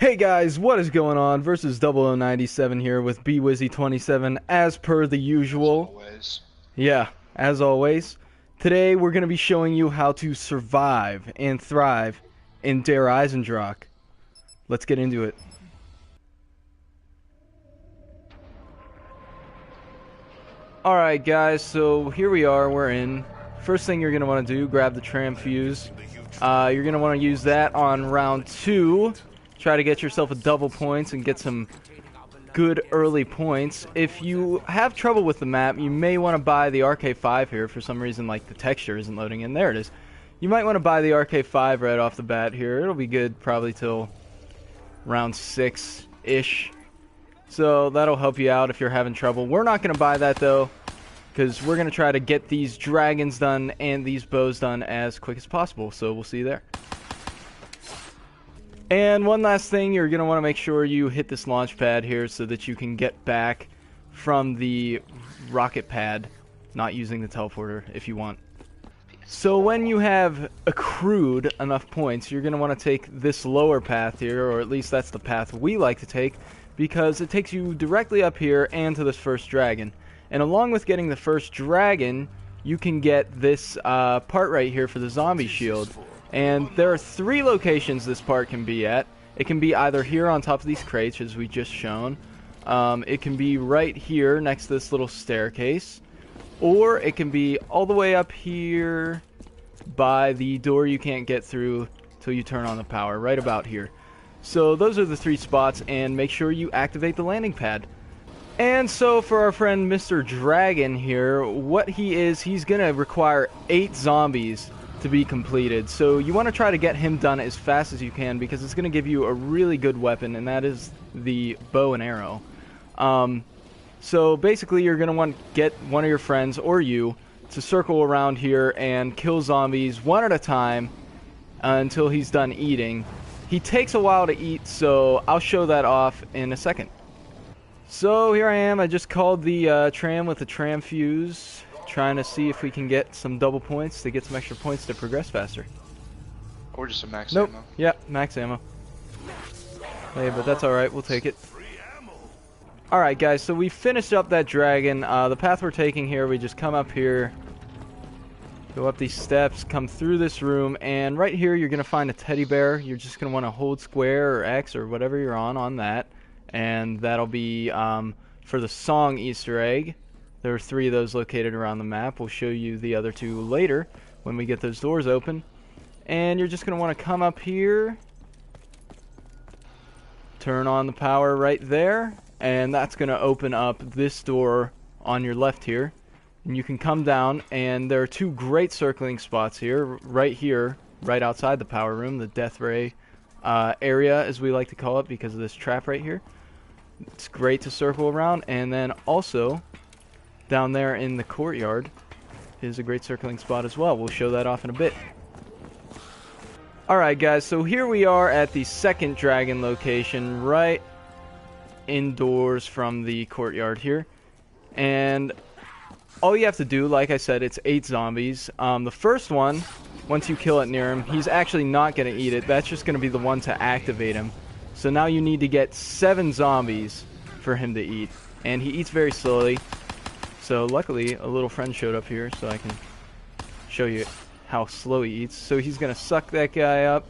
Hey guys, what is going on? Versus 0097 here with BWizzy27 as per the usual. Always. Yeah, as always. Today we're going to be showing you how to survive and thrive in Der Eisendrache. Let's get into it. Alright guys, so here we are, we're in. First thing you're going to want to do, grab the tram fuse. You're going to want to use that on round 2. Try to get yourself a double points and get some good early points. If you have trouble with the map, you may want to buy the RK5 here. For some reason, like, the texture isn't loading in. There it is. You might want to buy the RK5 right off the bat here. It'll be good probably till round 6-ish. So that'll help you out if you're having trouble. We're not going to buy that, though, because we're going to try to get these dragons done and these bows done as quick as possible. So we'll see you there. And one last thing, you're going to want to make sure you hit this launch pad here so that you can get back from the rocket pad, not using the teleporter if you want. So when you have accrued enough points, you're going to want to take this lower path here, or at least that's the path we like to take, because it takes you directly up here and to this first dragon. And along with getting the first dragon, you can get this part right here for the zombie shield. And there are 3 locations this part can be at. It can be either here on top of these crates, as we just shown. It can be right here next to this little staircase. Or it can be all the way up here by the door you can't get through till you turn on the power, right about here. So those are the 3 spots, and make sure you activate the landing pad. And so for our friend Mr. Dragon here, what he is, he's going to require 8 zombies to be completed. So you want to try to get him done as fast as you can, because it's going to give you a really good weapon, and that is the bow and arrow. So basically you're going to want to get one of your friends or you to circle around here and kill zombies one at a time until he's done eating. He takes a while to eat, so I'll show that off in a second. So here I am. I just called the tram with the tram fuse, trying to see if we can get some double points to get some extra points to progress faster. Or just a max Nope. ammo. Yeah, max ammo. Hey, but that's alright, we'll take it. Alright guys, so we finished up that dragon. The path we're taking here, we just come up here, go up these steps, come through this room, and right here you're going to find a teddy bear. You're just going to want to hold square or X or whatever you're on that. And that'll be for the song Easter egg. There are 3 of those located around the map. We'll show you the other 2 later when we get those doors open. And you're just going to want to come up here, turn on the power right there, and that's going to open up this door on your left here. And you can come down, and there are 2 great circling spots here, right outside the power room, the death ray area, as we like to call it, because of this trap right here. It's great to circle around, and then also down there in the courtyard is a great circling spot as well. We'll show that off in a bit. Alright guys, so here we are at the second dragon location, right indoors from the courtyard here. And all you have to do, like I said, it's 8 zombies. The first one, once you kill it near him, he's actually not going to eat it. That's just going to be the one to activate him. So now you need to get 7 zombies for him to eat. And he eats very slowly. So luckily, a little friend showed up here so I can show you how slow he eats. So he's going to suck that guy up.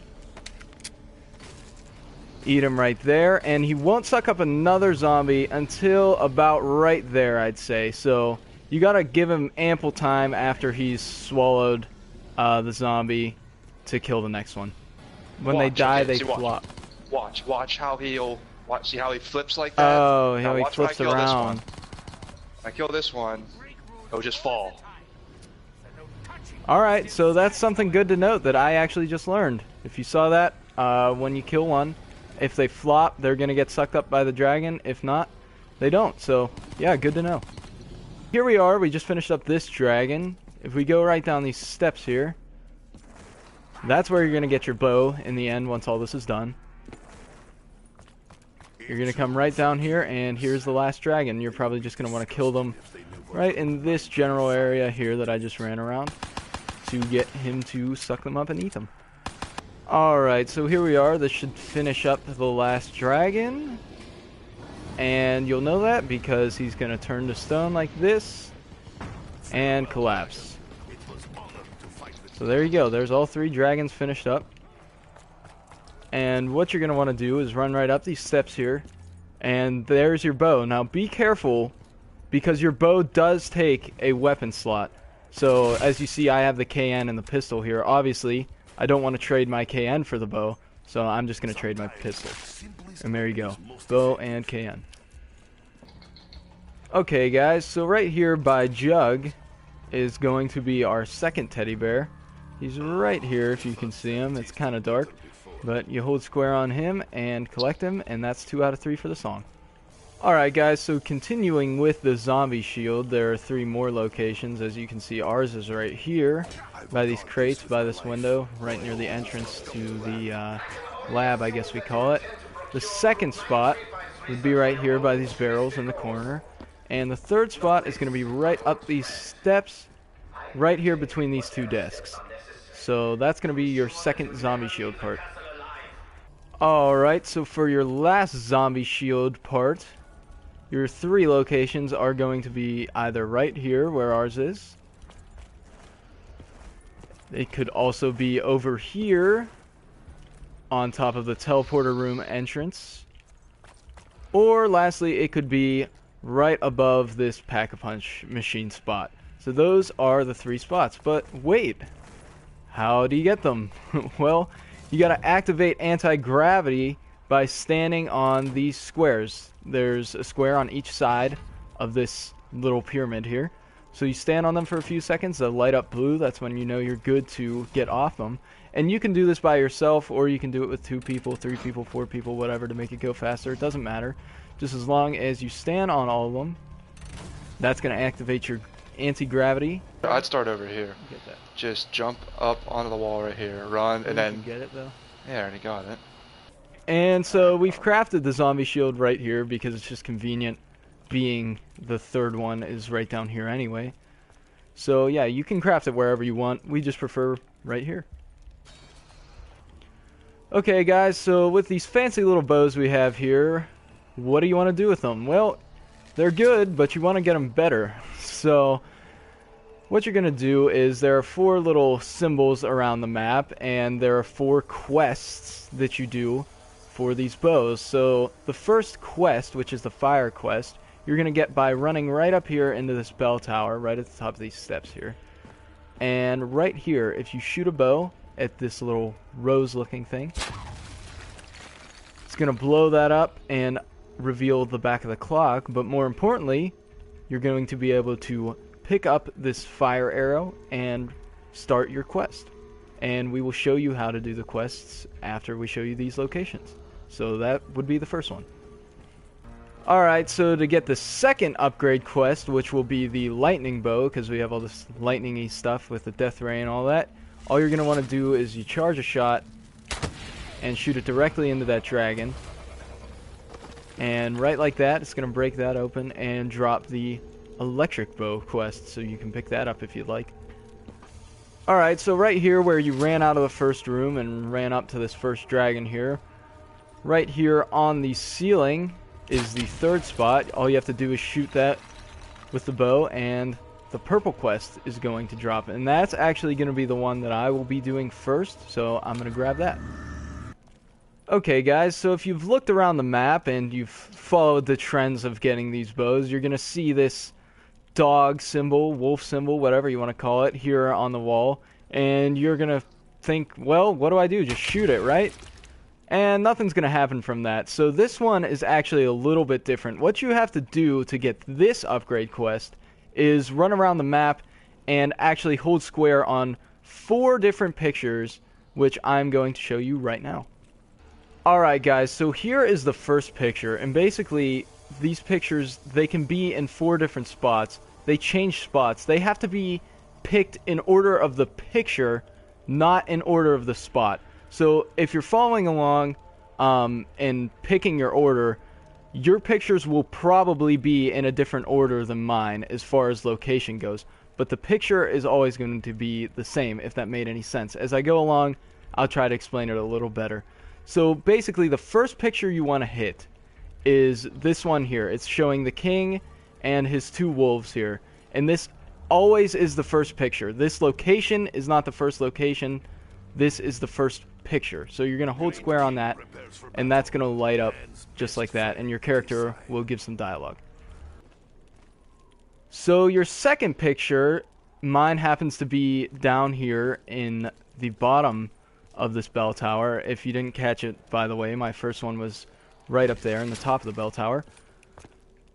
Eat him right there. And he won't suck up another zombie until about right there, I'd say. So you got to give him ample time after he's swallowed the zombie to kill the next one. When they die, they flop. Watch how he'll... see how he flips like that? Oh, now how he flips around. I kill this one, it'll just fall. Alright, so that's something good to note that I actually just learned. If you saw that, when you kill one, if they flop, they're going to get sucked up by the dragon. If not, they don't. So, yeah, good to know. Here we are. We just finished up this dragon. If we go right down these steps here, that's where you're going to get your bow in the end once all this is done. You're going to come right down here, and here's the last dragon. You're probably just going to want to kill them right in this general area here that I just ran around to get him to suck them up and eat them. Alright, so here we are. This should finish up the last dragon. And you'll know that because he's going to turn to stone like this and collapse. So there you go. There's all 3 dragons finished up. And what you're going to want to do is run right up these steps here. And there's your bow. Now be careful because your bow does take a weapon slot. So as you see, I have the KN and the pistol here. Obviously, I don't want to trade my KN for the bow, so I'm just going to trade my pistol. And there you go. Bow and KN. Okay, guys, so right here by Jug is going to be our second teddy bear. He's right here if you can see him. It's kind of dark, but you hold square on him and collect him, and that's 2 out of 3 for the song. Alright guys, so continuing with the zombie shield, there are 3 more locations. As you can see, ours is right here, by these crates, by this window, right near the entrance to the lab, I guess we call it. The second spot would be right here by these barrels in the corner. And the third spot is going to be right up these steps, right here between these 2 desks. So that's going to be your second zombie shield part. Alright, so for your last zombie shield part, your 3 locations are going to be either right here, where ours is. It could also be over here, on top of the teleporter room entrance. Or lastly, it could be right above this Pack-a-Punch machine spot. So those are the 3 spots. But wait, how do you get them? Well, you gotta activate anti-gravity by standing on these squares. There's a square on each side of this little pyramid here. So you stand on them for a few seconds, they'll light up blue. That's when you know you're good to get off them. And you can do this by yourself, or you can do it with 2 people, 3 people, 4 people, whatever, to make it go faster. It doesn't matter. Just as long as you stand on all of them, that's going to activate your anti-gravity. I'd start over here. Get that. Just jump up onto the wall right here, run, and then... Get it, though? Yeah, I already got it. And so we've crafted the zombie shield right here because it's just convenient, being the third one is right down here anyway. So yeah, you can craft it wherever you want. We just prefer right here. Okay guys, so with these fancy little bows we have here, what do you want to do with them? Well, they're good, but you want to get them better. So what you're going to do is there are 4 little symbols around the map, and there are 4 quests that you do for these bows. So the first quest, which is the fire quest, you're going to get by running right up here into this bell tower, right at the top of these steps here. And right here, if you shoot a bow at this little rose looking thing, it's going to blow that up and reveal the back of the clock. But more importantly, you're going to be able to pick up this fire arrow and start your quest. And we will show you how to do the quests after we show you these locations. So that would be the first one. Alright, so to get the second upgrade quest, which will be the lightning bow, because we have all this lightning-y stuff with the death ray and all that, all you're going to want to do is you charge a shot and shoot it directly into that dragon. And right like that, it's going to break that open and drop the electric bow quest, so you can pick that up if you'd like. Alright, so right here where you ran out of the first room and ran up to this first dragon here, right here on the ceiling is the third spot. All you have to do is shoot that with the bow, and the purple quest is going to drop. And that's actually going to be the one that I will be doing first, so I'm going to grab that. Okay guys, so if you've looked around the map and you've followed the trends of getting these bows, you're going to see this dog symbol, wolf symbol, whatever you want to call it, here on the wall. And you're going to think, well, what do I do? Just shoot it, right? And nothing's going to happen from that. So this one is actually a little bit different. What you have to do to get this upgrade quest is run around the map and actually hold square on 4 different pictures, which I'm going to show you right now. Alright guys, so here is the first picture, and basically these pictures, they can be in 4 different spots. They change spots. They have to be picked in order of the picture, not in order of the spot. So if you're following along and picking your order, your pictures will probably be in a different order than mine as far as location goes. But the picture is always going to be the same, if that made any sense. As I go along, I'll try to explain it a little better. So basically, the first picture you want to hit is this one here. It's showing the king and his 2 wolves here. And this always is the first picture. This location is not the first location. This is the first picture. So you're going to hold square on that, and that's going to light up just like that, and your character will give some dialogue. So your second picture, mine happens to be down here in the bottom of this bell tower. If you didn't catch it, by the way, my first one was right up there in the top of the bell tower.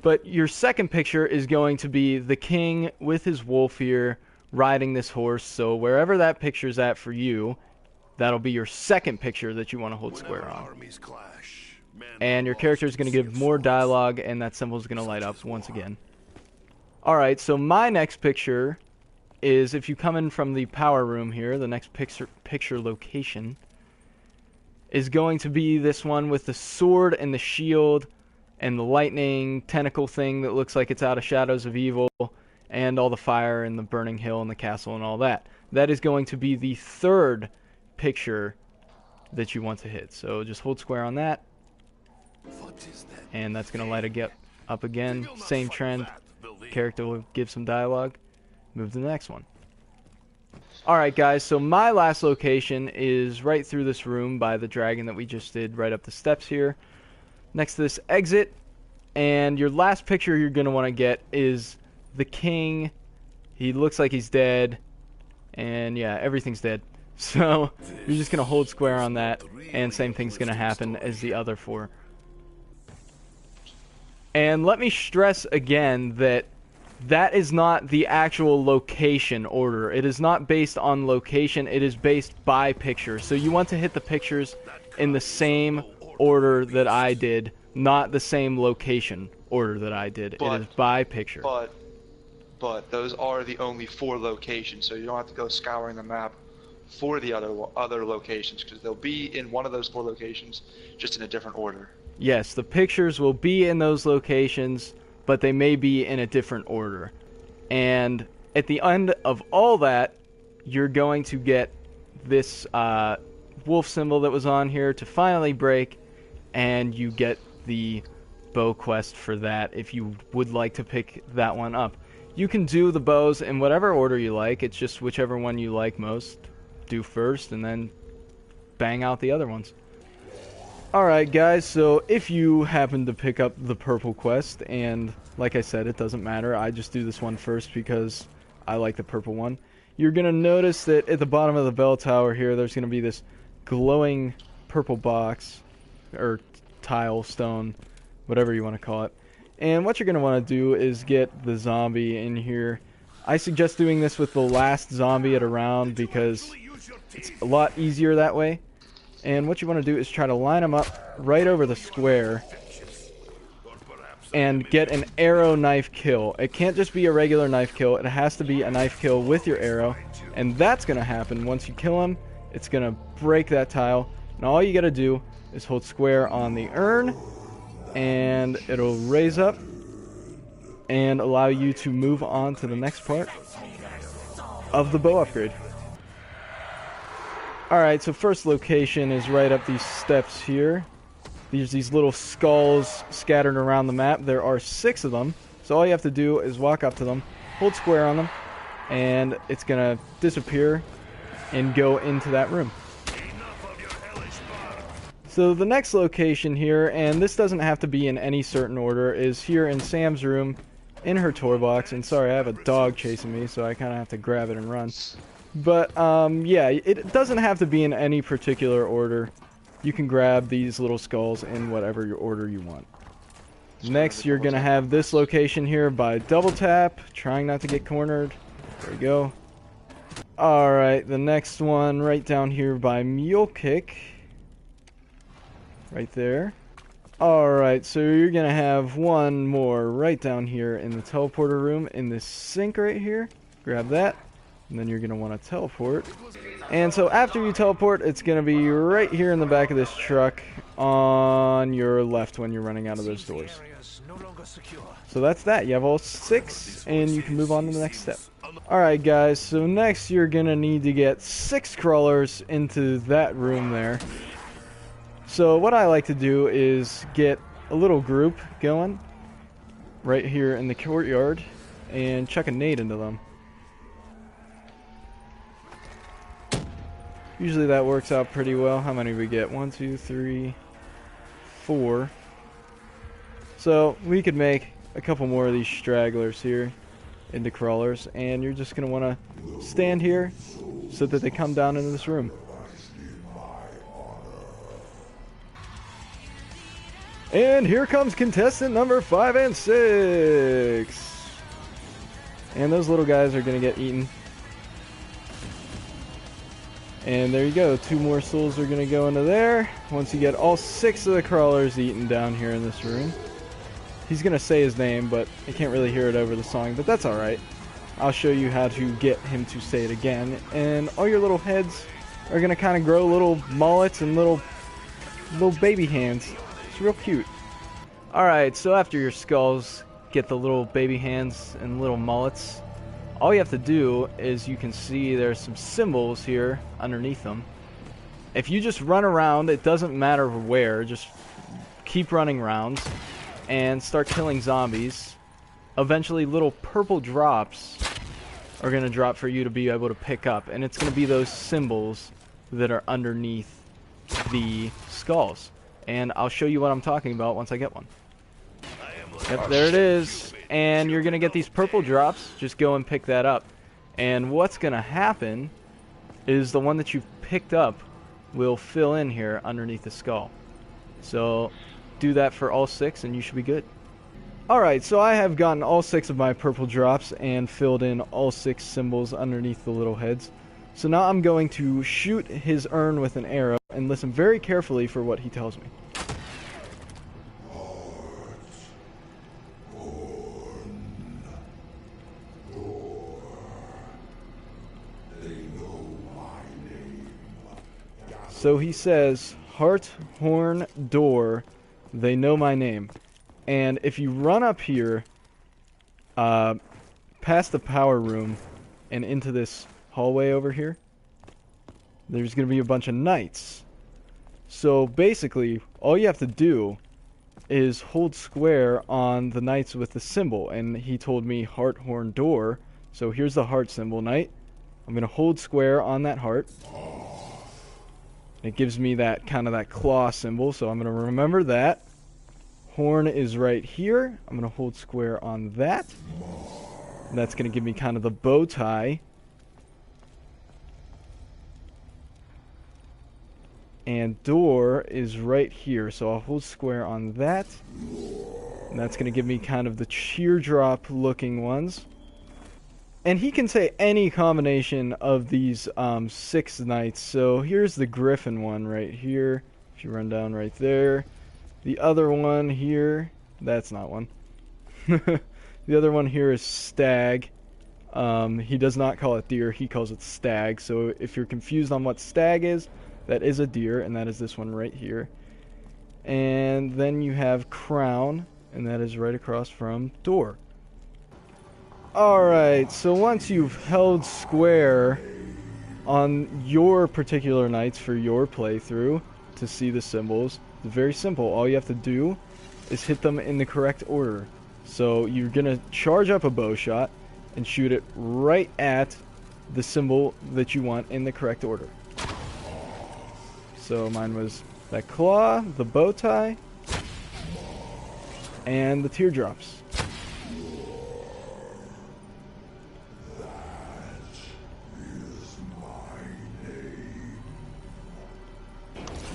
But your second picture is going to be the king with his wolf here riding this horse. So wherever that picture's at for you, that'll be your second picture that you want to hold square on. And your character is going to give more dialogue, and that symbol is going to light up once again. Alright, so my next picture is, if you come in from the power room here, the next picture location is going to be this one with the sword and the shield and the lightning tentacle thing that looks like it's out of Shadows of Evil, and all the fire and the burning hill and the castle and all that. That is going to be the third picture that you want to hit. So just hold square on that, and that's going to light it up again. Same trend. Character will give some dialogue. Move to the next one. Alright guys, so my last location is right through this room by the dragon that we just did, right up the steps here, next to this exit. And your last picture you're going to want to get is the king. He looks like he's dead, and yeah, everything's dead. So you're just going to hold square on that, and same thing's going to happen as the other 4. And let me stress again that that is not the actual location order. It is not based on location. It is based by picture. So you want to hit the pictures in the same order that I did, not the same location order that I did. It is by picture. But those are the only 4 locations, so you don't have to go scouring the map for the other locations, because they'll be in one of those 4 locations, just in a different order. Yes, the pictures will be in those locations, but they may be in a different order. And at the end of all that, you're going to get this wolf symbol that was on here to finally break, and you get the bow quest for that if you would like to pick that one up. You can do the bows in whatever order you like. It's just whichever one you like most, do first, and then bang out the other ones. Alright guys, so if you happen to pick up the purple quest, and like I said, it doesn't matter, I just do this one first because I like the purple one, you're going to notice that at the bottom of the bell tower here, there's going to be this glowing purple box, or tile, stone, whatever you want to call it. And what you're going to want to do is get the zombie in here. I suggest doing this with the last zombie at a round because it's a lot easier that way. And what you want to do is try to line them up right over the square and get an arrow knife kill. It can't just be a regular knife kill. It has to be a knife kill with your arrow. And that's going to happen once you kill him. It's going to break that tile. And all you got to do is hold square on the urn, and it'll raise up and allow you to move on to the next part of the bow upgrade. Alright, so first location is right up these steps here. There's these little skulls scattered around the map. There are 6 of them. So all you have to do is walk up to them, hold square on them, and it's going to disappear and go into that room. So the next location here, and this doesn't have to be in any certain order, is here in Sam's room in her toy box. And sorry, I have a dog chasing me, so I kind of have to grab it and run. But, yeah, it doesn't have to be in any particular order. You can grab these little skulls in whatever your order you want. Next, you're going to have this location here by double tap, trying not to get cornered. There we go. Alright, the next one right down here by mule kick. Right there. Alright, so you're going to have one more right down here in the teleporter room in this sink right here. Grab that. And then you're going to want to teleport. And so after you teleport, it's going to be right here in the back of this truck. on your left when you're running out of those doors. So that's that. You have all 6, and you can move on to the next step. Alright guys, so next you're gonna need to get 6 crawlers into that room there. So what I like to do is get a little group going right here in the courtyard and chuck a nade into them. Usually that works out pretty well. How many do we get? 1, 2, 3, 4. So we could make a couple more of these stragglers here into crawlers, and you're just going to want to stand here so that they come down into this room. And here comes contestant number 5 and 6. And those little guys are going to get eaten. And there you go, 2 more souls are going to go into there. Once you get all 6 of the crawlers eaten down here in this room. He's going to say his name, but I can't really hear it over the song, but that's alright. I'll show you how to get him to say it again. And all your little heads are going to kind of grow little mullets and little baby hands. It's real cute. Alright, so after your skulls get the little baby hands and little mullets, all you have to do is, you can see there's some symbols here underneath them. If you just run around, it doesn't matter where, just keep running rounds and start killing zombies. Eventually little purple drops are going to drop for you to be able to pick up, and it's going to be those symbols that are underneath the skulls. And I'll show you what I'm talking about once I get one. Yep, there it is. And you're going to get these purple drops. Just go and pick that up. And what's going to happen is the one that you've picked up will fill in here underneath the skull. So do that for all 6 and you should be good. Alright, so I have gotten all 6 of my purple drops and filled in all 6 symbols underneath the little heads. So now I'm going to shoot his urn with an arrow and listen very carefully for what he tells me. So he says, heart, horn, door, they know my name. And if you run up here, past the power room and into this hallway over here, there's going to be a bunch of knights. So basically, all you have to do is hold square on the knights with the symbol. And he told me heart, horn, door. So here's the heart symbol, knight. I'm going to hold square on that heart. It gives me that kind of that claw symbol, so I'm going to remember that. Horn is right here. I'm going to hold square on that. And that's going to give me kind of the bow tie. And door is right here, so I'll hold square on that. And that's going to give me kind of the teardrop looking ones. And he can say any combination of these 6 knights. So here's the griffin one right here. If you run down right there. The other one here, that's not one. The other one here is stag. He does not call it deer, he calls it stag. So if you're confused on what stag is, that is a deer, and that is this one right here. And then you have crown, and that is right across from door. Alright, so once you've held square on your particular knights for your playthrough to see the symbols, it's very simple. All you have to do is hit them in the correct order. So you're going to charge up a bow shot and shoot it right at the symbol that you want in the correct order. So mine was that claw, the bow tie, and the teardrops.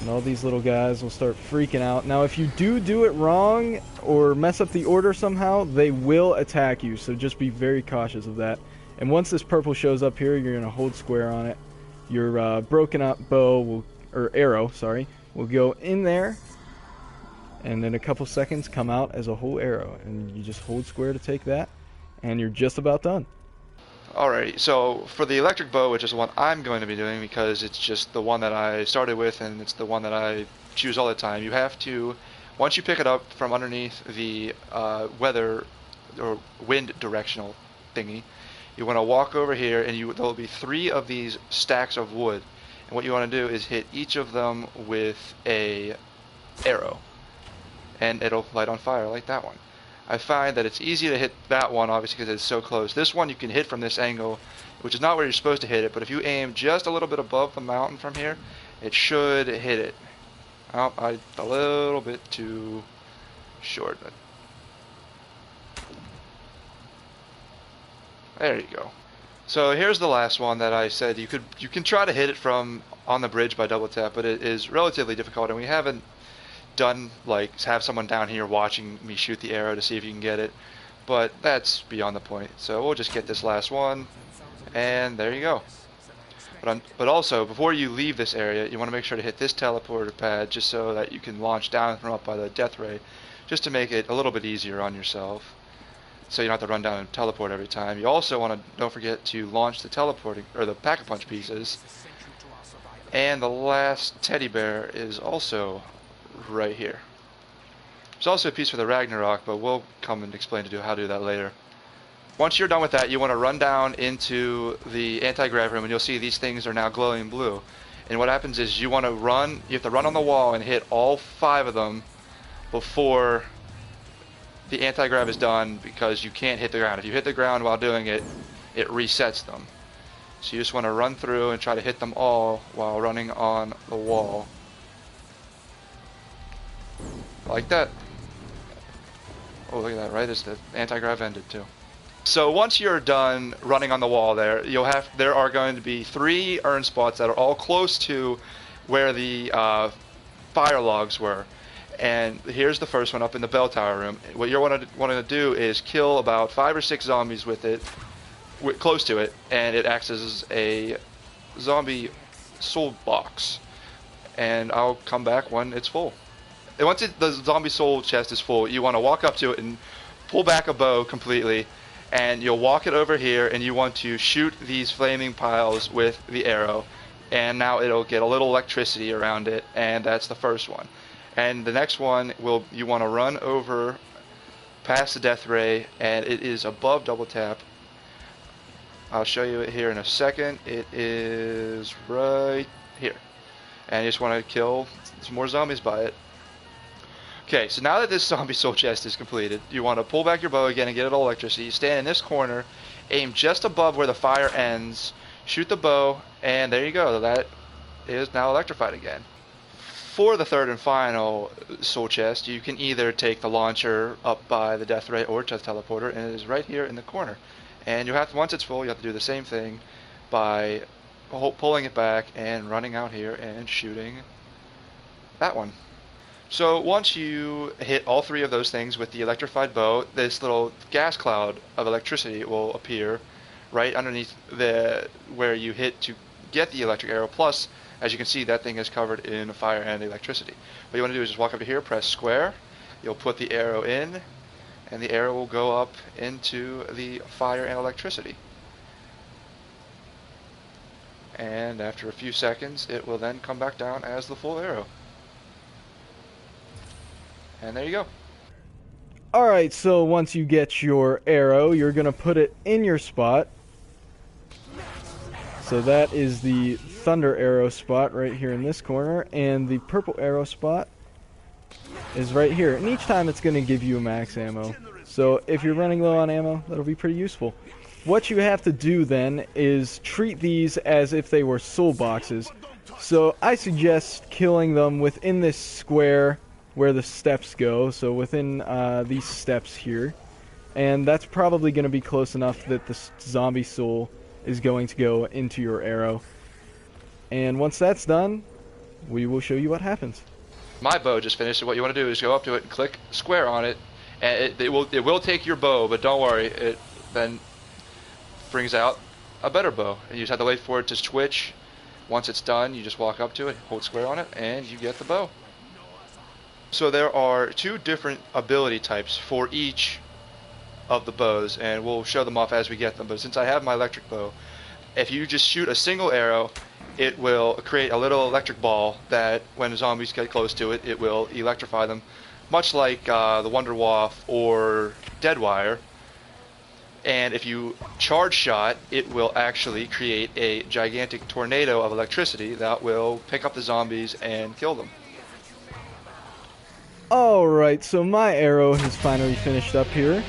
And all these little guys will start freaking out. Now, if you do it wrong or mess up the order somehow, they will attack you. So just be very cautious of that. And once this purple shows up here, you're going to hold square on it. Your broken up bow will, or arrow, sorry, will go in there. And in a couple seconds come out as a whole arrow. And you just hold square to take that. And you're just about done. Alrighty, so for the electric bow, which is the one I'm going to be doing because it's just the one that I started with and it's the one that I choose all the time. You have to, once you pick it up from underneath the weather or wind directional thingy, you want to walk over here, and there will be 3 of these stacks of wood. And what you want to do is hit each of them with a arrow, and it'll light on fire like that one. I find that it's easy to hit that one, obviously, because it's so close. This one you can hit from this angle, which is not where you're supposed to hit it, but if you aim just a little bit above the mountain from here, it should hit it. Oh, a little bit too short. There you go. So here's the last one that I said you can try to hit it from on the bridge by double tap, but it is relatively difficult, and we haven't done like have someone down here watching me shoot the arrow to see if you can get it, but that's beyond the point. So we'll just get this last one, and there you go. But also, before you leave this area, you want to make sure to hit this teleporter pad just so that you can launch down from up by the death ray, just to make it a little bit easier on yourself, so you don't have to run down and teleport every time. You also want to don't forget to launch the teleporting or the pack-a-punch pieces. And the last teddy bear is also right here. There's also a piece for the Ragnarok, but we'll come and explain how to do that later. Once you're done with that, you want to run down into the anti-grav room, and you'll see these things are now glowing blue. And what happens is you have to run on the wall and hit all 5 of them before the anti-grav is done, because you can't hit the ground. If you hit the ground while doing it, it resets them. So you just want to run through and try to hit them all while running on the wall. Like that. Oh, look at that, right as the anti-grav ended too. So once you're done running on the wall there, there are going to be 3 urn spots that are all close to where the fire logs were. And here's the first one up in the bell tower room. What you're wanting to do is kill about 5 or 6 zombies with it, close to it, and it acts as a zombie soul box. And I'll come back when it's full. And once the zombie soul chest is full, you want to walk up to it and pull back a bow completely, and you'll walk it over here, and you want to shoot these flaming piles with the arrow, and now it'll get a little electricity around it, and that's the first one. And the next one you want to run over past the death ray, and it is above double tap. I'll show you it here in a second. It is right here, and you just want to kill some more zombies by it. Okay, so now that this zombie soul chest is completed, you want to pull back your bow again and get it all electricity. You stand in this corner, aim just above where the fire ends, shoot the bow, and there you go. That is now electrified again. For the third and final soul chest, you can either take the launcher up by the death ray or just teleporter, and it is right here in the corner. And you have to, once it's full, you have to do the same thing by pulling it back and running out here and shooting that one. So once you hit all 3 of those things with the electrified bow, this little gas cloud of electricity will appear right underneath where you hit to get the electric arrow. Plus, as you can see, that thing is covered in fire and electricity. What you want to do is just walk up to here, press square, you'll put the arrow in, and the arrow will go up into the fire and electricity. And after a few seconds, it will then come back down as the full arrow. And there you go. Alright, so once you get your arrow, you're going to put it in your spot. So that is the thunder arrow spot right here in this corner, and the purple arrow spot is right here. And each time it's going to give you a max ammo. So if you're running low on ammo, that'll be pretty useful. What you have to do then is treat these as if they were soul boxes. So I suggest killing them within this square where the steps go, so within these steps here, and that's probably going to be close enough that the zombie soul is going to go into your arrow. And once that's done, we will show you what happens. My bow just finished, so what you want to do is go up to it and click square on it, and it will take your bow, but don't worry, it then brings out a better bow, and you just have to wait for it to switch. Once it's done, you just walk up to it, hold square on it, and you get the bow. So there are 2 different ability types for each of the bows, and we'll show them off as we get them. But since I have my electric bow, if you just shoot a single arrow, it will create a little electric ball that when zombies get close to it, it will electrify them, much like the Wonder Waff or Deadwire. And if you charge shot, it will actually create a gigantic tornado of electricity that will pick up the zombies and kill them. Alright, so my arrow has finally finished up here.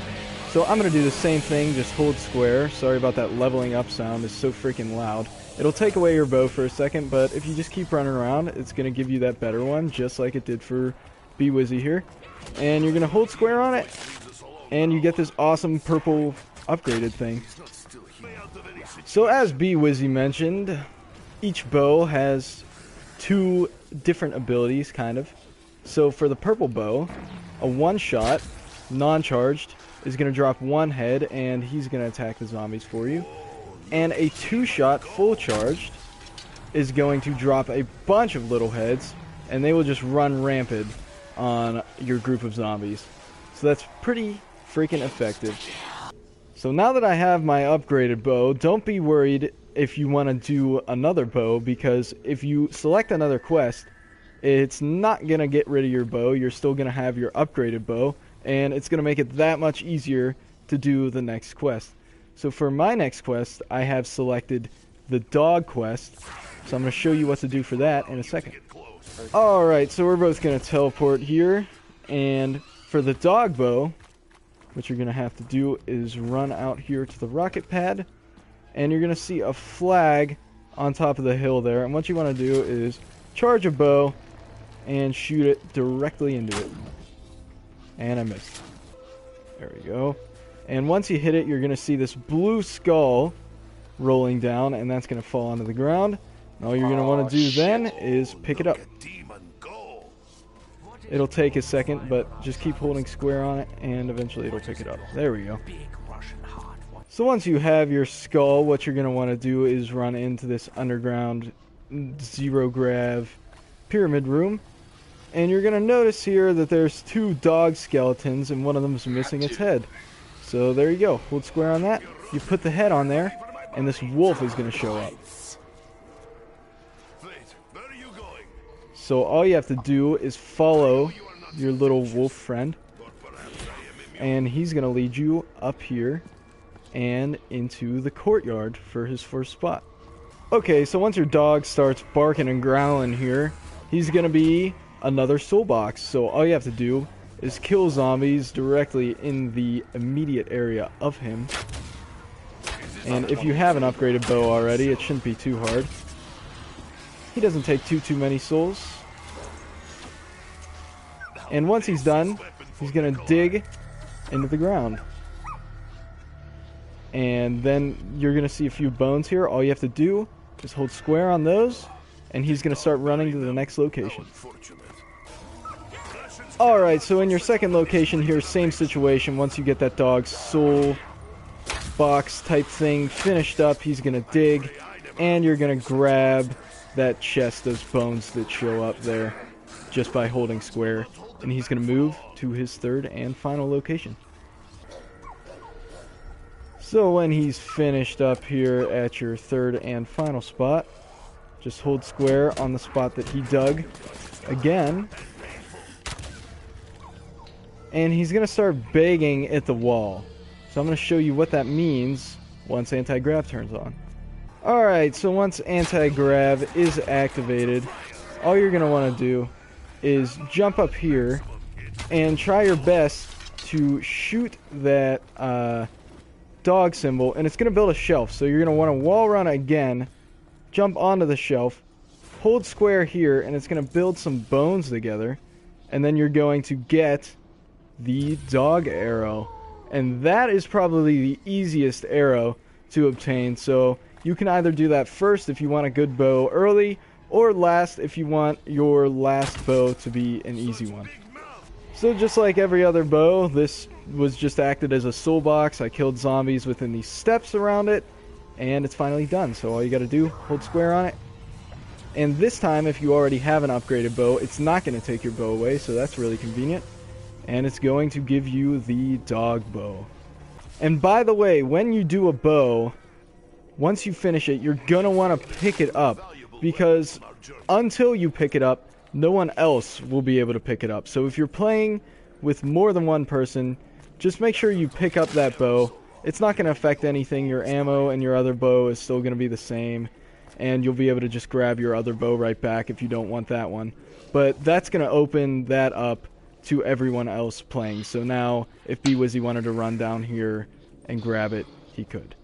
So I'm going to do the same thing, just hold square. Sorry about that leveling up sound, it's so freaking loud. It'll take away your bow for a second, but if you just keep running around, it's going to give you that better one, just like it did for B-Wizzy here. And you're going to hold square on it, and you get this awesome purple upgraded thing. So as B-Wizzy mentioned, each bow has 2 different abilities, kind of. So for the purple bow, a one-shot, non-charged, is going to drop 1 head, and he's going to attack the zombies for you. And a 2-shot, full charged, is going to drop a bunch of little heads, and they will just run rampant on your group of zombies. So that's pretty freaking effective. So now that I have my upgraded bow, don't be worried if you want to do another bow, because if you select another quest, it's not going to get rid of your bow. You're still going to have your upgraded bow, and it's going to make it that much easier to do the next quest. So for my next quest, I have selected the dog quest, so I'm going to show you what to do for that in a second. Alright, so we're both going to teleport here, and for the dog bow, what you're going to have to do is run out here to the rocket pad, and you're going to see a flag on top of the hill there, and what you want to do is charge a bow and shoot it directly into it. And I missed. There we go. And once you hit it, you're going to see this blue skull rolling down, and that's going to fall onto the ground. And all you're going to want to do then is pick it up. It'll take a second, but just keep holding square on it, and eventually it'll pick it up. There we go. So once you have your skull, what you're going to want to do is run into this underground zero grav pyramid room. And you're going to notice here that there's 2 dog skeletons, and one of them is missing its head. So there you go. Hold square on that. You put the head on there, and this wolf is going to show up. So all you have to do is follow your little wolf friend, and he's going to lead you up here and into the courtyard for his first spot. Okay, so once your dog starts barking and growling here, he's going to be another soul box. So all you have to do is kill zombies directly in the immediate area of him. And if you have an upgraded bow already, it shouldn't be too hard. He doesn't take too many souls. And once he's done, he's going to dig into the ground. And then you're going to see a few bones here. All you have to do is hold square on those, and he's going to start running to the next location. Alright, so in your second location here, same situation. Once you get that dog's soul box type thing finished up, he's going to dig, and you're going to grab that chest of bones that show up there just by holding square. And he's going to move to his third and final location. So when he's finished up here at your third and final spot, just hold square on the spot that he dug again. And he's going to start begging at the wall. So I'm going to show you what that means once anti-grav turns on. Alright, so once anti-grav is activated, all you're going to want to do is jump up here and try your best to shoot that dog symbol, and it's going to build a shelf. So you're going to want to wall run again, jump onto the shelf, hold square here, and it's going to build some bones together, and then you're going to get the dog arrow. And that is probably the easiest arrow to obtain, so you can either do that first if you want a good bow early, or last if you want your last bow to be an easy one. So just like every other bow, this was just acted as a soul box. I killed zombies within these steps around it, and it's finally done. So all you gotta do, hold square on it. And this time, if you already have an upgraded bow, it's not going to take your bow away, so that's really convenient. And it's going to give you the dog bow. And by the way, when you do a bow, once you finish it, you're going to want to pick it up. because until you pick it up, no one else will be able to pick it up. So if you're playing with more than one person, just make sure you pick up that bow. It's not going to affect anything. Your ammo and your other bow is still going to be the same, and you'll be able to just grab your other bow right back if you don't want that one. But that's going to open that up to everyone else playing. So now, if B-Wizzy wanted to run down here and grab it, he could.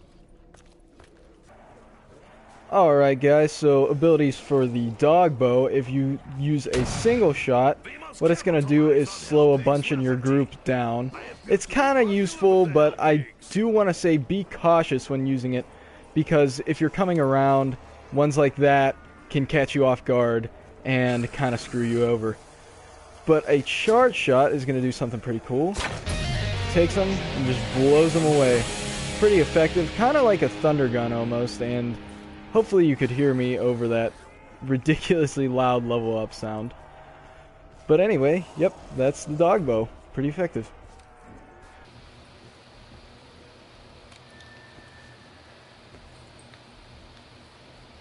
Alright guys, so abilities for the dog bow. If you use a single shot, what it's going to do is slow a bunch in your group down. It's kind of useful, but I do want to say be cautious when using it, because if you're coming around, ones like that can catch you off guard and kind of screw you over. But a charge shot is going to do something pretty cool. Takes them and just blows them away. Pretty effective, kind of like a thunder gun almost, and hopefully you could hear me over that ridiculously loud level up sound. But anyway, yep, that's the dog bow. Pretty effective.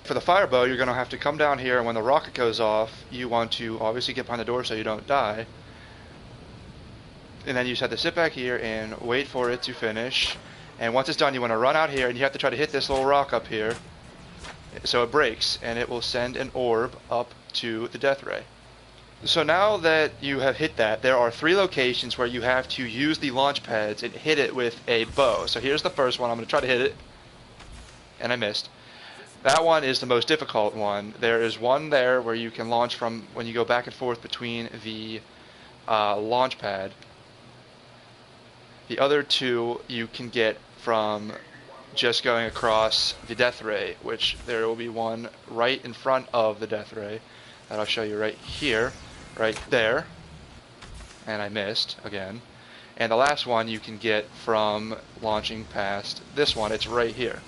For the fire bow, you're going to have to come down here, and when the rocket goes off, you want to obviously get behind the door so you don't die. And then you just have to sit back here and wait for it to finish. And once it's done, you want to run out here, and you have to try to hit this little rock up here so it breaks, and it will send an orb up to the death ray. So now that you have hit that, there are 3 locations where you have to use the launch pads and hit it with a bow. So here's the first one. I'm going to try to hit it, and I missed. That one is the most difficult one. There is one there where you can launch from when you go back and forth between the launch pad. The other 2 you can get from just going across the death ray, which there will be one right in front of the death ray that I'll show you right here, right there. And I missed again. And the last one you can get from launching past this one. It's right here.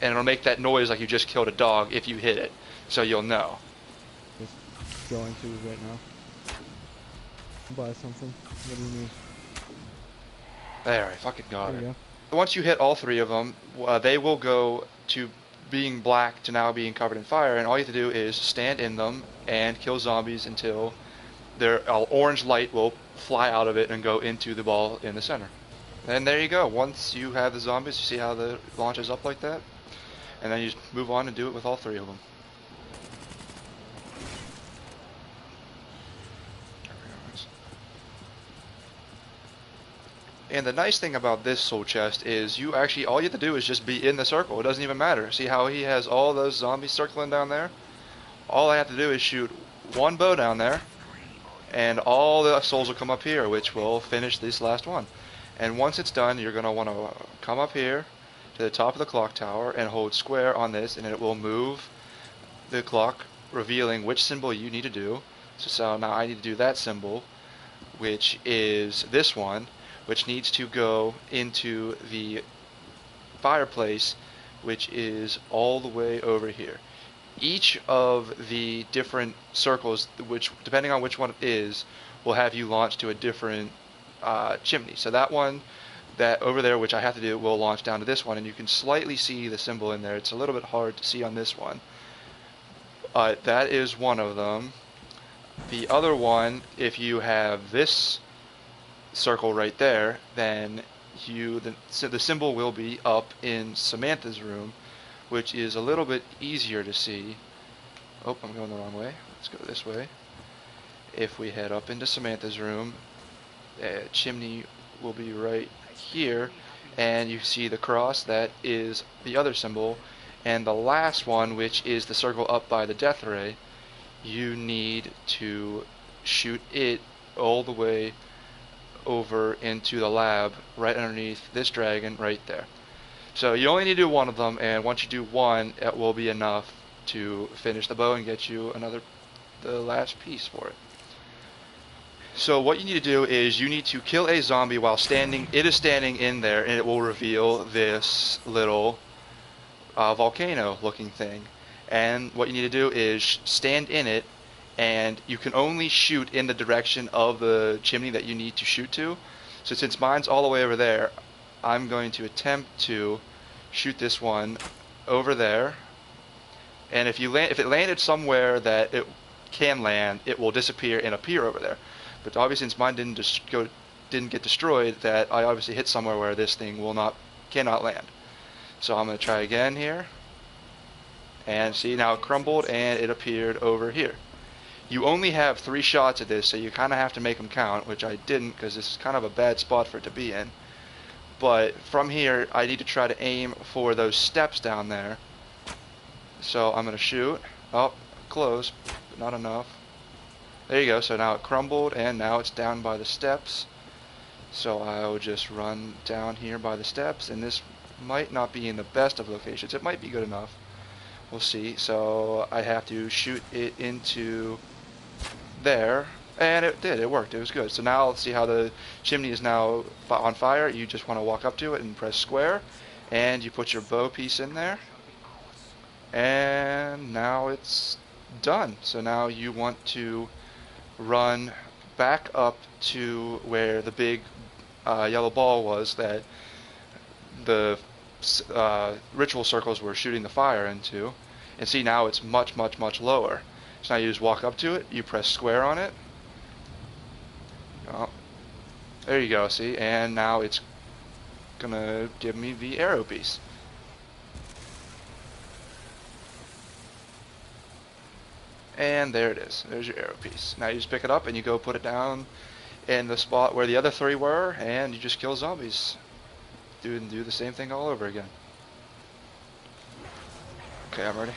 And it'll make that noise like you just killed a dog if you hit it, so you'll know. Just going to right now. Buy something. What do you need? There, I fucking got There you it. go. Once you hit all 3 of them, they will go to being black to now being covered in fire, and all you have to do is stand in them and kill zombies until their orange light will fly out of it and go into the ball in the center. And there you go. Once you have the zombies, you see how the launches up like that? And then you just move on and do it with all 3 of them. And the nice thing about this soul chest is you actually, all you have to do is just be in the circle. It doesn't even matter. See how he has all those zombies circling down there? All I have to do is shoot one bow down there, and all the souls will come up here, which will finish this last one. And once it's done, you're going to want to come up here to the top of the clock tower and hold square on this, and it will move the clock, revealing which symbol you need to do. So now I need to do that symbol, which is this one, which needs to go into the fireplace, which is all the way over here. Each of the different circles, which depending on which one it is, will have you launch to a different chimney. So that one, that over there, which I have to do, will launch down to this one, and you can slightly see the symbol in there. It's a little bit hard to see on this one. That is one of them. The other one, if you have this circle right there, then the symbol will be up in Samantha's room, which is a little bit easier to see. Oh, I'm going the wrong way. Let's go this way. If we head up into Samantha's room, the chimney will be right here, and you see the cross. That is the other symbol. And the last one, which is the circle up by the death ray, you need to shoot it all the way over into the lab right underneath this dragon right there. So you only need to do one of them, and once you do one, it will be enough to finish the bow and get you the last piece for it. So what you need to do is you need to kill a zombie while it is standing in there, and it will reveal this little volcano looking thing. And what you need to do is stand in it, and you can only shoot in the direction of the chimney that you need to shoot to. So since mine's all the way over there, I'm going to attempt to shoot this one over there, And if it landed somewhere that it can land, it will disappear and appear over there. But obviously, since mine didn't get destroyed, that I obviously hit somewhere where this thing cannot land. So I'm going to try again here. And see, now it crumbled and it appeared over here. You only have 3 shots at this, so you kind of have to make them count, which I didn't because this is kind of a bad spot for it to be in. But from here, I need to try to aim for those steps down there. So I'm going to shoot. Oh, close, but not enough. There you go. So now it crumbled and now it's down by the steps. So I'll just run down here by the steps, and this might not be in the best of locations. It might be good enough. We'll see. So I have to shoot it into there, and it did. It worked. It was good. So now let's see how the chimney is now on fire. You just want to walk up to it and press square, and you put your bow piece in there, and now it's done. So now you want to run back up to where the big yellow ball was that the ritual circles were shooting the fire into, and see now it's much lower. So now you just walk up to it, you press square on it. Oh, there you go, see, and now it's gonna give me the arrow piece. And there it is. There's your arrow piece. Now you just pick it up and you go put it down in the spot where the other 3 were, and you just kill zombies. Do the same thing all over again. Okay, I'm ready.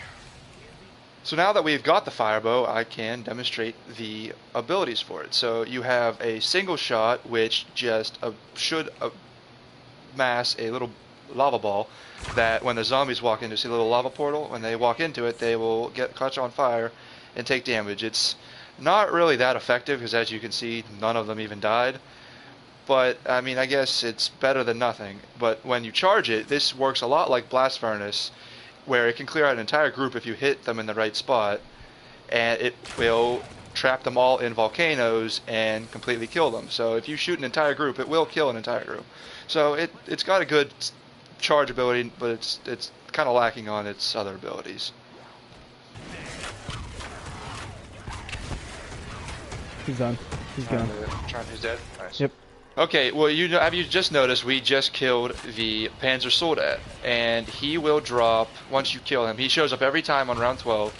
So now that we've got the firebow, I can demonstrate the abilities for it. So you have a single shot, which just should mass a little lava ball that when the zombies walk into, see a little lava portal, when they walk into it, they will catch on fire and take damage. It's not really that effective because, as you can see, none of them even died. But, I mean, I guess it's better than nothing. But when you charge it, this works a lot like Blast Furnace, where it can clear out an entire group if you hit them in the right spot, and it will trap them all in volcanoes and completely kill them. So if you shoot an entire group, it will kill an entire group. So it's got a good charge ability, but it's kind of lacking on its other abilities. He's done. He's gone. He's dead? Nice. Yep. Okay, well, have you just noticed we just killed the Panzer Soldat, and he will drop, once you kill him, he shows up every time on round 12,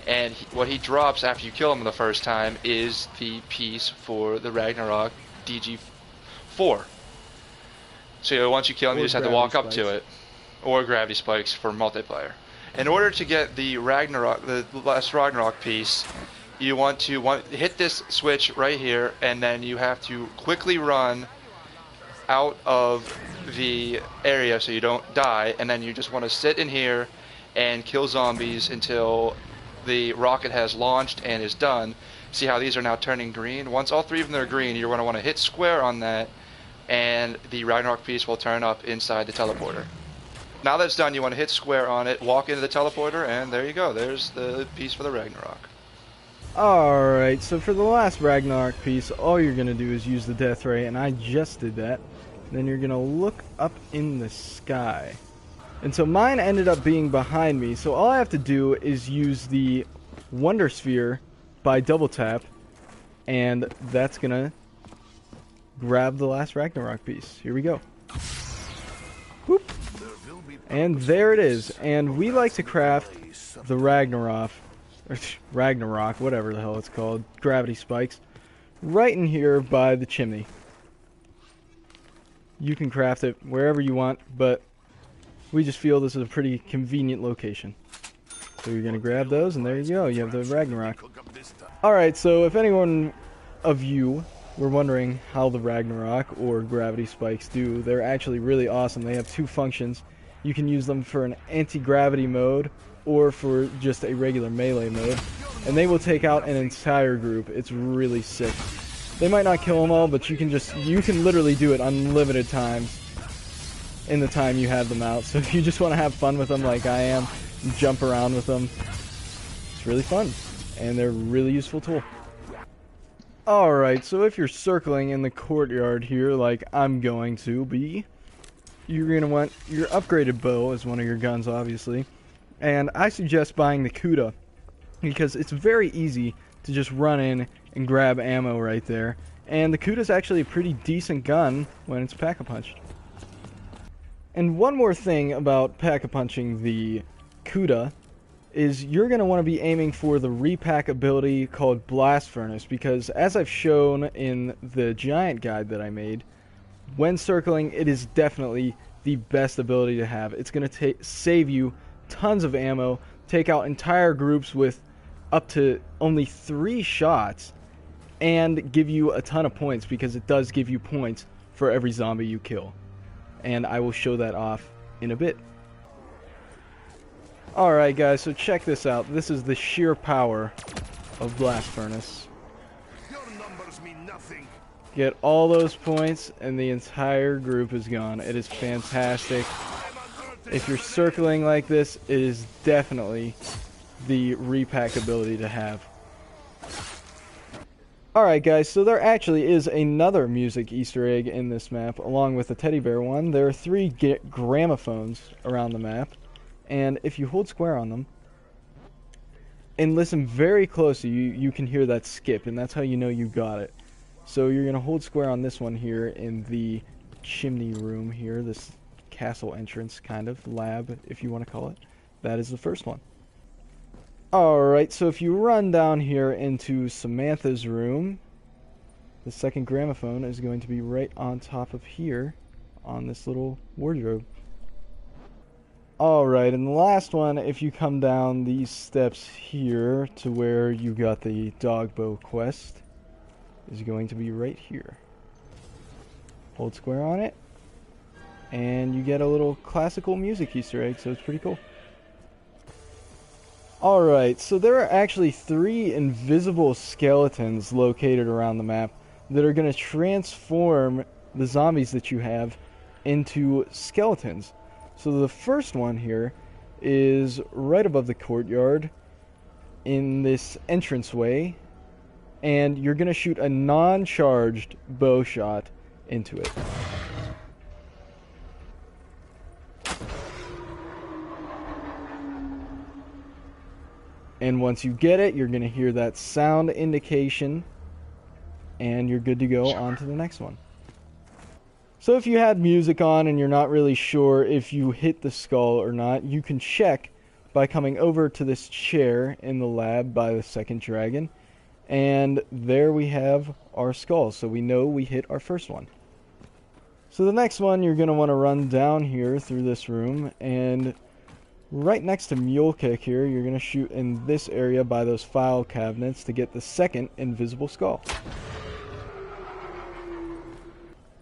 and what he drops after you kill him the first time is the piece for the Ragnorok DG-4. So once you kill him, you just have to walk up to it, or gravity spikes for multiplayer. In order to get the Ragnarok, the last Ragnarok piece, you want to hit this switch right here, and then you have to quickly run out of the area so you don't die, and then you just want to sit in here and kill zombies until the rocket has launched and is done. See how these are now turning green? Once all 3 of them are green, you're going to want to hit square on that, and the Ragnarok piece will turn up inside the teleporter. Now that's done, you want to hit square on it, walk into the teleporter, and there you go. There's the piece for the Ragnarok. Alright, so for the last Ragnarok piece, all you're going to do is use the death ray, and I just did that. Then you're going to look up in the sky. And so mine ended up being behind me, so all I have to do is use the Wonder Sphere by double tap, and that's going to grab the last Ragnarok piece. Here we go. Whoop. And there it is. And we like to craft the Ragnarok, whatever the hell it's called, gravity spikes, right in here by the chimney. You can craft it wherever you want, but we just feel this is a pretty convenient location. So you're going to grab those, and there you go. You have the Ragnarok. Alright, so if anyone of you were wondering how the Ragnarok or gravity spikes do, they're actually really awesome. They have 2 functions. You can use them for an anti-gravity mode or for just a regular melee mode, and they will take out an entire group. It's really sick. They might not kill them all, but you can literally do it unlimited times in the time you have them out. So if you just want to have fun with them like I am, jump around with them, it's really fun, and they're a really useful tool. Alright, so if you're circling in the courtyard here like I'm going to be, you're going to want your upgraded bow as one of your guns, obviously. And I suggest buying the Kuda because it's very easy to just run in and grab ammo right there. And the Kuda's actually a pretty decent gun when it's pack-a-punched. And one more thing about pack-a-punching the Kuda is you're going to want to be aiming for the repack ability called Blast Furnace, because as I've shown in the giant guide that I made, when circling it is definitely the best ability to have. It's going to save you tons of ammo, take out entire groups with up to only 3 shots, and give you a ton of points, because it does give you points for every zombie you kill. And I will show that off in a bit. Alright guys, so check this out. This is the sheer power of Blast Furnace. Your numbers mean nothing. Get all those points and the entire group is gone. It is fantastic. If you're circling like this, it is definitely the repack ability to have. Alright guys, so there actually is another music Easter egg in this map, along with the teddy bear one. There are 3 gramophones around the map, and if you hold square on them and listen very closely, you can hear that skip, and that's how you know you got it. So you're going to hold square on this one here in the chimney room here, this castle entrance kind of lab, if you want to call it. That is the first one. Alright, so if you run down here into Samantha's room, the second gramophone is going to be right on top of here on this little wardrobe. Alright, and the last one, if you come down these steps here to where you got the dogbow quest, is going to be right here. Hold square on it, and you get a little classical music Easter egg, so it's pretty cool. Alright, so there are actually 3 invisible skeletons located around the map that are going to transform the zombies that you have into skeletons. So the first one here is right above the courtyard in this entranceway, and you're going to shoot a non-charged bow shot into it. And once you get it, you're going to hear that sound indication, and you're good to go on to the next one. So if you had music on and you're not really sure if you hit the skull or not, you can check by coming over to this chair in the lab by the second dragon. And there we have our skull, so we know we hit our first one. So the next one, you're going to want to run down here through this room, and right next to Mule Kick here, you're going to shoot in this area by those file cabinets to get the second invisible skull.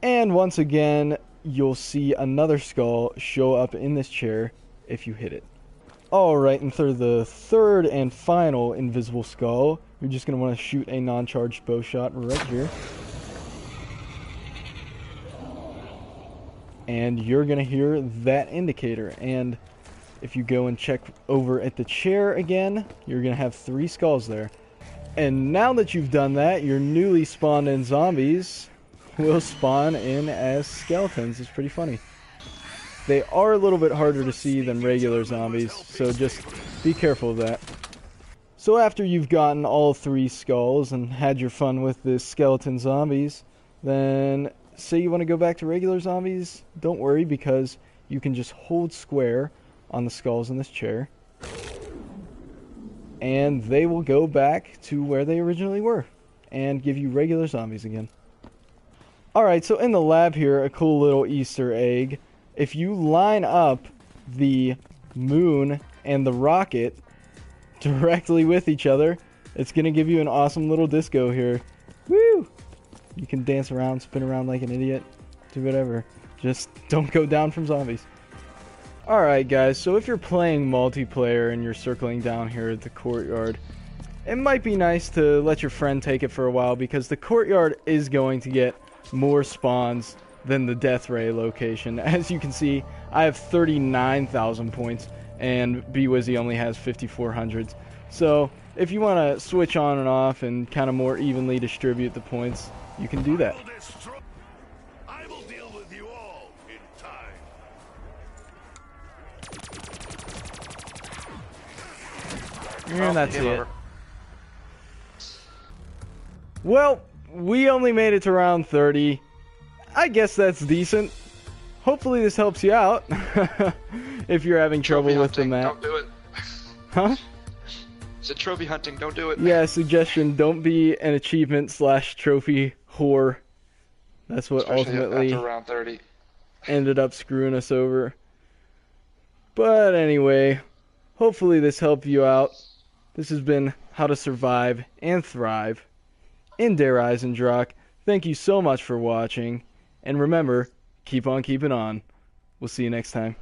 And once again, you'll see another skull show up in this chair if you hit it. Alright, and for the third and final invisible skull, you're just going to want to shoot a non-charged bow shot right here. And you're going to hear that indicator. And if you go and check over at the chair again, you're going to have 3 skulls there. And now that you've done that, your newly spawned in zombies will spawn in as skeletons. It's pretty funny. They are a little bit harder to see than regular zombies, so just be careful of that. So after you've gotten all 3 skulls and had your fun with the skeleton zombies, then say you want to go back to regular zombies, don't worry, because you can just hold square on the skulls in this chair, and they will go back to where they originally were and give you regular zombies again. Alright, so in the lab here, a cool little Easter egg. If you line up the moon and the rocket directly with each other, it's going to give you an awesome little disco here. Woo! You can dance around, spin around like an idiot, do whatever. Just don't go down from zombies. Alright guys, so if you're playing multiplayer and you're circling down here at the courtyard, it might be nice to let your friend take it for a while, because the courtyard is going to get more spawns than the Death Ray location. As you can see, I have 39,000 points and B-Wizzy only has 5,400. So if you want to switch on and off and kind of more evenly distribute the points, you can do that. I will deal with you all in time. And that's game it. over. Well, we only made it to round 30. I guess that's decent. Hopefully this helps you out. If you're having trouble Trophy with the hunting, map. don't do it. Huh? It's trophy hunting, don't do it. Yeah, suggestion, don't be an achievement / trophy whore. That's what Especially ultimately after round 30. ended up screwing us over. But anyway, hopefully this helped you out. This has been How to Survive and Thrive in Der Eisendrache. Thank you so much for watching. And remember, keep on keeping on. We'll see you next time.